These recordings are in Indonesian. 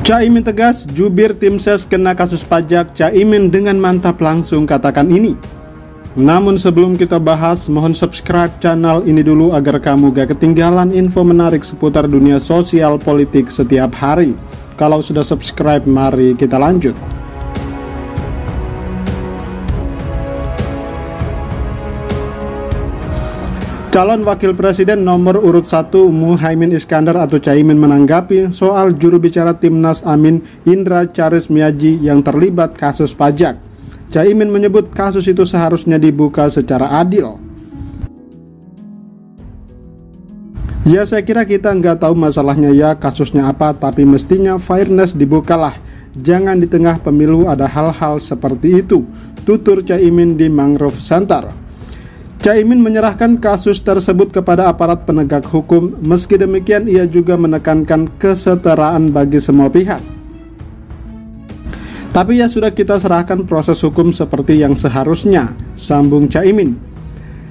Caimin tegas, jubir tim ses kena kasus pajak. Caimin dengan mantap langsung katakan ini. Namun sebelum kita bahas, mohon subscribe channel ini dulu agar kamu gak ketinggalan info menarik seputar dunia sosial politik setiap hari. Kalau sudah subscribe, mari kita lanjut. Calon Wakil Presiden nomor urut 1 Muhaimin Iskandar atau Caimin menanggapi soal juru bicara Timnas Amin Indra Charismiaji yang terlibat kasus pajak. Caimin menyebut kasus itu seharusnya dibuka secara adil. Ya, saya kira kita nggak tahu masalahnya ya kasusnya apa, tapi mestinya fairness dibukalah. Jangan di tengah pemilu ada hal-hal seperti itu, tutur Caimin di Mangrove Center. Caimin menyerahkan kasus tersebut kepada aparat penegak hukum. Meski demikian, ia juga menekankan kesetaraan bagi semua pihak. Tapi ya sudah, kita serahkan proses hukum seperti yang seharusnya, sambung Caimin.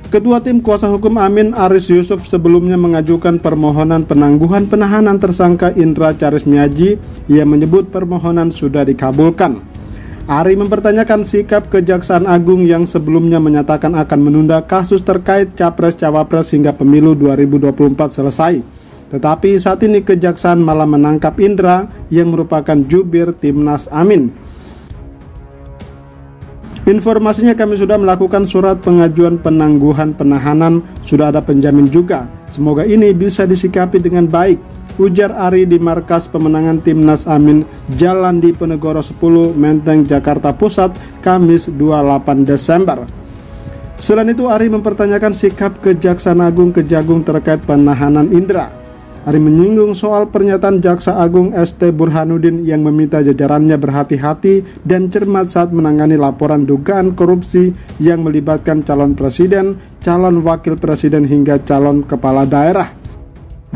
Ketua Tim Kuasa Hukum Amin, Aris Yusuf, sebelumnya mengajukan permohonan penangguhan penahanan tersangka Indra Charismiaji. Ia menyebut permohonan sudah dikabulkan. Ari mempertanyakan sikap Kejaksaan Agung yang sebelumnya menyatakan akan menunda kasus terkait Capres-Cawapres hingga pemilu 2024 selesai. Tetapi saat ini Kejaksaan malah menangkap Indra yang merupakan jubir Timnas Amin. Informasinya kami sudah melakukan surat pengajuan penangguhan penahanan, sudah ada penjamin juga. Semoga ini bisa disikapi dengan baik, ujar Ari di markas pemenangan Timnas Amin Jalan Diponegoro 10, Menteng, Jakarta Pusat, Kamis 28 Desember. Selain itu, Ari mempertanyakan sikap Kejaksaan Agung Kejagung terkait penahanan Indra. Ari menyinggung soal pernyataan Jaksa Agung ST Burhanuddin yang meminta jajarannya berhati-hati dan cermat saat menangani laporan dugaan korupsi yang melibatkan calon presiden, calon wakil presiden hingga calon kepala daerah.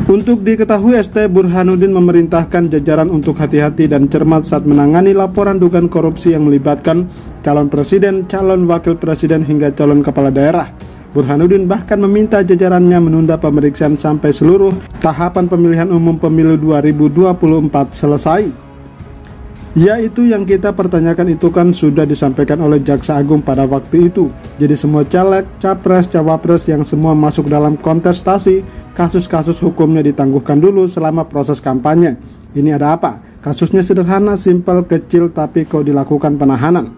Untuk diketahui, ST Burhanuddin memerintahkan jajaran untuk hati-hati dan cermat saat menangani laporan dugaan korupsi yang melibatkan calon presiden, calon wakil presiden hingga calon kepala daerah. Burhanuddin bahkan meminta jajarannya menunda pemeriksaan sampai seluruh tahapan pemilihan umum pemilu 2024 selesai. Yaitu yang kita pertanyakan itu kan sudah disampaikan oleh Jaksa Agung pada waktu itu. Jadi semua caleg, capres, cawapres yang semua masuk dalam kontestasi, kasus-kasus hukumnya ditangguhkan dulu selama proses kampanye. Ini ada apa? Kasusnya sederhana, simpel, kecil, tapi kok dilakukan penahanan?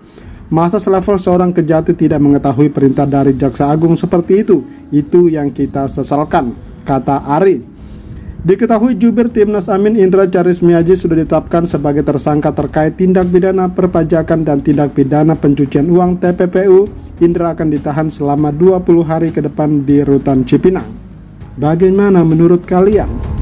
Masa selevel seorang kejati tidak mengetahui perintah dari Jaksa Agung seperti itu? Itu yang kita sesalkan, kata Ari. Diketahui jubir Timnas Amin Indra Charismiaji sudah ditetapkan sebagai tersangka terkait tindak pidana perpajakan dan tindak pidana pencucian uang TPPU. Indra akan ditahan selama 20 hari ke depan di Rutan Cipinang. Bagaimana menurut kalian?